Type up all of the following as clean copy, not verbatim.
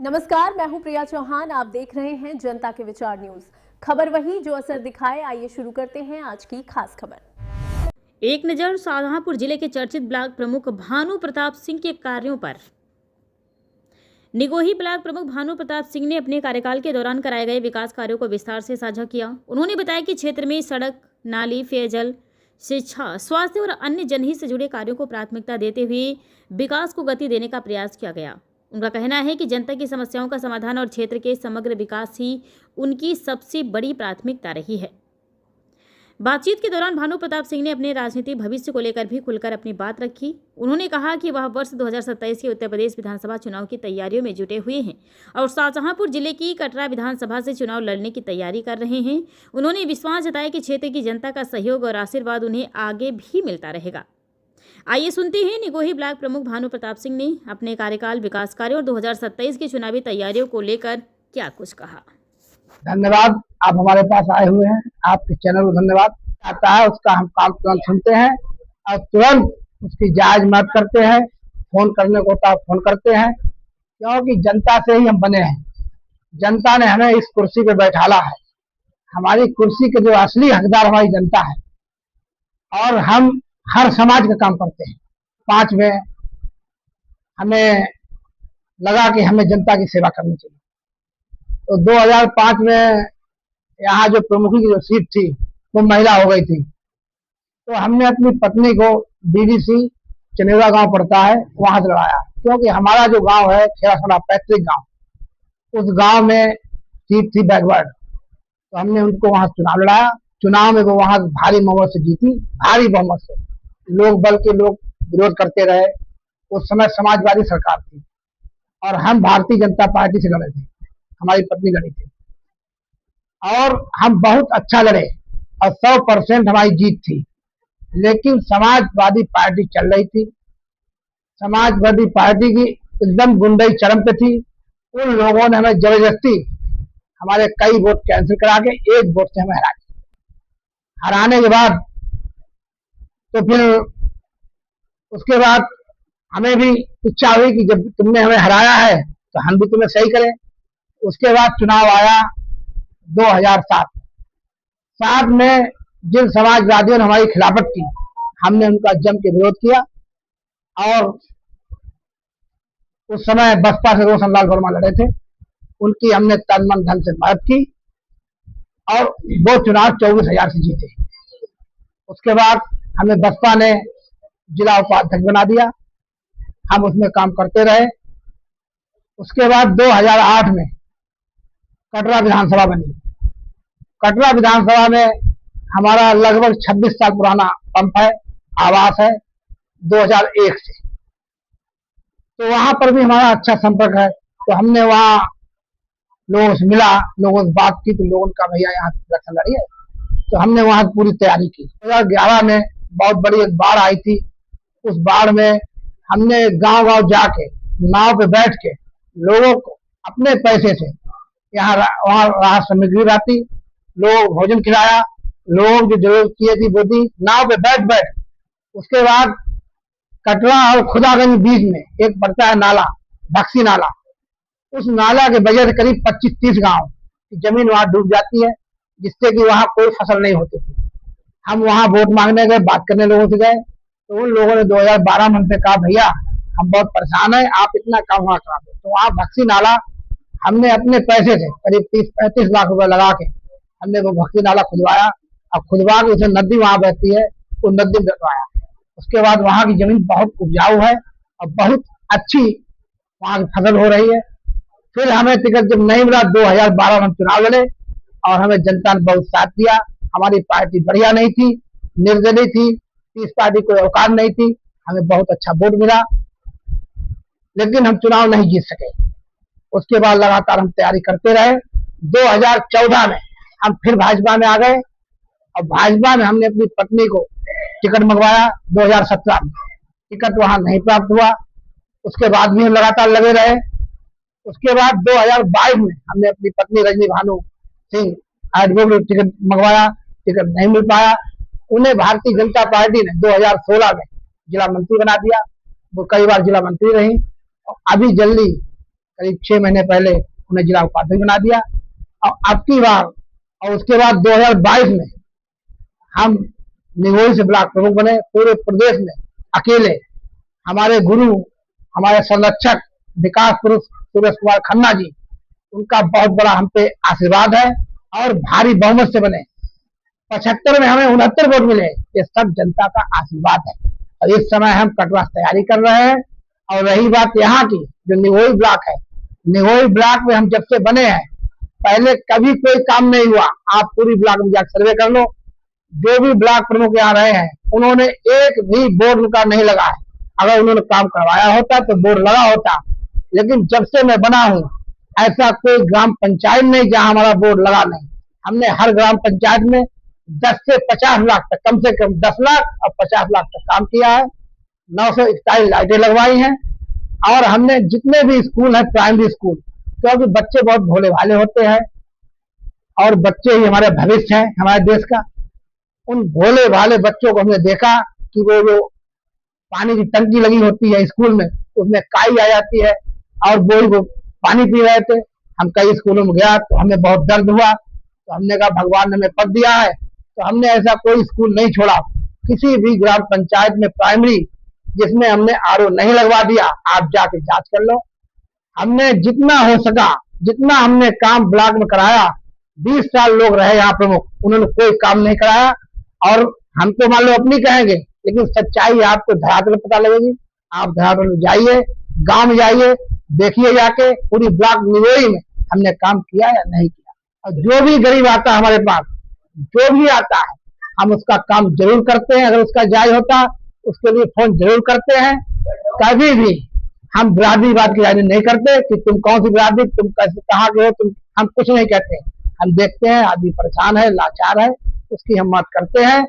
नमस्कार, मैं हूं प्रिया चौहान। आप देख रहे हैं जनता के विचार न्यूज। खबर वही जो असर दिखाए। आइए शुरू करते हैं आज की खास खबर। एक नजर शाहजहांपुर जिले के चर्चित ब्लॉक प्रमुख भानु प्रताप सिंह के कार्यों पर। निगोही ब्लॉक प्रमुख भानु प्रताप सिंह ने अपने कार्यकाल के दौरान कराए गए विकास कार्यों को विस्तार से साझा किया। उन्होंने बताया कि क्षेत्र में सड़क, नाली, पेयजल, शिक्षा, स्वास्थ्य और अन्य जनहित से जुड़े कार्यों को प्राथमिकता देते हुए विकास को गति देने का प्रयास किया गया। उनका कहना है कि जनता की समस्याओं का समाधान और क्षेत्र के समग्र विकास ही उनकी सबसे बड़ी प्राथमिकता रही है। बातचीत के दौरान भानु प्रताप सिंह ने अपने राजनीतिक भविष्य को लेकर भी खुलकर अपनी बात रखी। उन्होंने कहा कि वह वर्ष 2027 के उत्तर प्रदेश विधानसभा चुनाव की तैयारियों में जुटे हुए हैं और शाहजहांपुर जिले की कटरा विधानसभा से चुनाव लड़ने की तैयारी कर रहे हैं। उन्होंने विश्वास जताया कि क्षेत्र की जनता का सहयोग और आशीर्वाद उन्हें आगे भी मिलता रहेगा। आइए सुनते हैं निगोही ब्लॉक प्रमुख भानु प्रताप सिंह ने अपने कार्यकाल, विकास कार्यों और 2027 की चुनावी तैयारियों को लेकर क्या कुछ कहा। धन्यवाद, आप हमारे पास आए हुए हैं। आपके चैनल को धन्यवाद। आता है उसका हम काम तुरंत सुनते हैं और तुरंत उसकी जायज मदद करते हैं। फोन करने को होता है फोन करते हैं, क्योंकि जनता से ही हम बने हैं। जनता ने हमें इस कुर्सी पे बैठाला है। हमारी कुर्सी के जो असली हकदार हमारी जनता है और हम हर समाज का काम करते हैं। 5 में हमें लगा कि हमें जनता की सेवा करनी चाहिए, तो 2005 में यहाँ जो प्रमुखी की जो सीट थी वो महिला हो गई थी, तो हमने अपनी पत्नी को बीडीसी चनेरा गांव पड़ता है वहां से लड़ाया, क्योंकि हमारा जो गांव है खेरासोना पैतृक गांव, उस गांव में सीट थी बैकवर्ड, तो हमने उनको वहां चुनाव लड़ाया। चुनाव में वो वहां भारी बहुमत से जीती, भारी बहुमत से। लोग बल के लोग विरोध करते रहे। उस समय समाजवादी सरकार थी और हम भारतीय जनता पार्टी से लड़े थे, हमारी पत्नी लड़ी थी और हम बहुत अच्छा लड़े और 100% हमारी जीत थी। लेकिन समाजवादी पार्टी चल रही थी, समाजवादी पार्टी की एकदम गुंडई चरम पे थी। उन लोगों ने हमें जबरदस्ती हमारे कई वोट कैंसिल करा के 1 वोट से हमें हराने के बाद, तो फिर उसके बाद हमें भी इच्छा हुई कि जब तुमने हमें हराया है तो हम भी तुम्हें सही करें। उसके बाद चुनाव आया 2007 में जिन समाजवादियों ने हमारी खिलाफत की, हमने उनका जम के विरोध किया और उस समय बसपा से रोशन लाल वर्मा लड़े थे, उनकी हमने तन मन धन से मदद की और वो चुनाव 24,000 से जीते। उसके बाद हमें बसपा ने जिला उपाध्यक्ष बना दिया, हम उसमें काम करते रहे। उसके बाद 2008 में कटरा विधानसभा बनी। कटरा विधानसभा में हमारा लगभग 26 साल पुराना पंप है, आवास है 2001 से, तो वहां पर भी हमारा अच्छा संपर्क है। तो हमने वहां लोगों से मिला, लोगों से बात की, तो लोगों का भैया यहाँ इलेक्शन लड़ी है, तो हमने वहां पूरी तैयारी की। 2011 में बहुत बड़ी एक बाढ़ आई थी। उस बाढ़ में हमने गांव गांव जाके नाव पे बैठ के लोगों को अपने पैसे से यहाँ वहां राहत सामग्री लाती, लोग भोजन खिलाया, लोग जो जरूरत की थी वो दी, नाव पे बैठ बैठ। उसके बाद कटरा और खुदागंज बीच में एक पड़ता है नाला, भक्सी नाला, उस नाला के वजह से करीब 25-30 गांव की जमीन वहां डूब जाती है, जिससे कि वहां कोई फसल नहीं होती थी। हम वहां वोट मांगने गए, बात करने लोगों से गए, तो उन लोगों ने 2012 में हमसे कहा भैया हम बहुत परेशान हैं, आप इतना काम वहां करा दो। तो वहां भक्सी नाला हमने अपने पैसे से करीब 30-35 लाख रुपए लगा के हमने वो भक्सी नाला खुदवाया और खुदवा के उसे नदी वहां बहती है, वो नदी में डलवाया। उसके बाद वहां की जमीन बहुत उपजाऊ है और बहुत अच्छी वहां की फसल हो रही है। फिर हमें टिकट जब नहीं मिला, 2012 में चुनाव लड़े और हमें जनता ने बहुत साथ दिया। हमारी पार्टी बढ़िया नहीं थी, निर्दलीय थी, इस पार्टी कोई औकात नहीं थी, हमें बहुत अच्छा वोट मिला, लेकिन हम चुनाव नहीं जीत सके। उसके बाद लगातार हम तैयारी करते रहे। 2014 में हम फिर भाजपा में आ गए और भाजपा में हमने अपनी पत्नी को टिकट मंगवाया। 2017 में टिकट वहां नहीं प्राप्त हुआ, उसके बाद भी हम लगातार लगे रहे। उसके बाद 2022 में हमने अपनी पत्नी रजनी भानु सिंह एडवोकेट टिकट मंगवाया, टिकट नहीं मिल पाया। उन्हें भारतीय जनता पार्टी ने 2016 में जिला मंत्री बना दिया, वो कई बार जिला मंत्री रही और अभी जल्दी करीब 6 महीने पहले उन्हें जिला उपाध्यक्ष बना दिया। और अब की बार और उसके बाद 2022 में हम निगोई से ब्लॉक प्रमुख बने। पूरे प्रदेश में अकेले हमारे गुरु, हमारे संरक्षक विकास पुरुष सुरेश कुमार खन्ना जी, उनका बहुत बड़ा हम पे आशीर्वाद है और भारी बहुमत से बने। 75 में हमें 69 वोट मिले। ये सब जनता का आशीर्वाद है। और इस समय हम कटवा से तैयारी कर रहे हैं। और रही बात यहाँ की, जो निगोई ब्लॉक है, निगोई ब्लॉक में हम जब से बने हैं, पहले कभी कोई काम नहीं हुआ। आप पूरी ब्लॉक में जाकर सर्वे कर लो, जो भी ब्लॉक प्रमुख यहाँ रहे हैं, उन्होंने एक भी बोर्ड उनका नहीं लगा है। अगर उन्होंने काम करवाया होता तो बोर्ड लगा होता, लेकिन जब से मैं बना हूँ ऐसा कोई ग्राम पंचायत नहीं जहां हमारा बोर्ड लगा नहीं। हमने हर ग्राम पंचायत में 10 से 50 लाख तक, कम से कम 10 लाख और 50 लाख तक काम किया है। 941 लाइटें लगवाई हैं। और हमने जितने भी स्कूल है, प्राइमरी स्कूल, क्योंकि बच्चे बहुत भोले भाले होते हैं और बच्चे ही हमारे भविष्य है हमारे देश का। उन भोले भाले बच्चों को हमने देखा कि वो जो पानी की टंकी लगी होती है स्कूल में, उसमें काई आ जाती है और वो पानी पी रहे थे। हम कई स्कूलों में गया तो हमें बहुत दर्द हुआ। तो हमने कहा भगवान ने हमें पद दिया है, तो हमने ऐसा कोई स्कूल नहीं छोड़ा किसी भी ग्राम पंचायत में प्राइमरी जिसमें हमने आरओ नहीं लगवा दिया। आप जाके जांच कर लो। हमने जितना हो सका, जितना हमने काम ब्लॉक में कराया, 20 साल लोग रहे यहाँ प्रमुख, उन्होंने कोई काम नहीं कराया। और हमको मान लो अपनी कहेंगे, लेकिन सच्चाई आपको धरातल पता लगेगी। आप धरातल में जाइए, गांव में जाइए, देखिए जाके पूरी ब्लॉक निगोई में हमने काम किया या नहीं किया। और जो भी गरीब आता है हमारे पास, जो भी आता है, हम उसका काम जरूर करते हैं। अगर उसका जायज होता उसके लिए फोन जरूर करते हैं। कभी भी हम बिरादरीवाद की राजनीति नहीं करते कि तुम कौन सी बिरादरी, तुम कैसे, कहाँ के हो तुम, हम कुछ नहीं कहते। हम देखते हैं आदमी परेशान है, लाचार है, उसकी हम मदद करते हैं।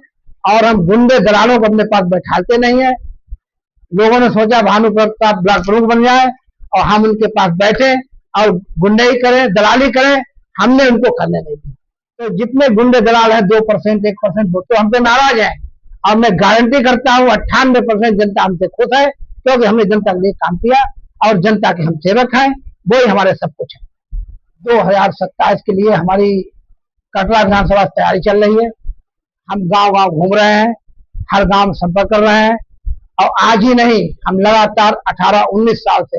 और हम गुंडे दलालों को अपने पास बैठाते नहीं है। लोगों ने सोचा भानु प्रताप ब्लॉक प्रमुख बन जाए और हम उनके पास बैठे और गुंडई करें, दलाली करें, हमने उनको करने नहीं दिया। तो जितने गुंडे दलाल हैं, 2%, 1% वो तो हमसे नाराज है। और मैं गारंटी करता हूँ 98% जनता हमसे खुश है, क्योंकि हमने जनता के लिए काम किया और जनता के हम सेवक हैं। वो ही हमारे सब कुछ है। 2027 के लिए हमारी कटरा विधानसभा तैयारी चल रही है। हम गांव गांव घूम रहे हैं, हर गांव में संपर्क कर रहे हैं। और आज ही नहीं, हम लगातार 18-19 साल से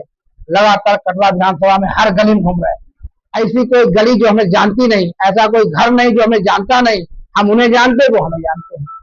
लगातार कटरा विधानसभा में हर गली में घूम रहे हैं। ऐसी कोई गली जो हमें जानती नहीं, ऐसा कोई घर नहीं जो हमें जानता नहीं। हम उन्हें जानते, वो हमें जानते हैं।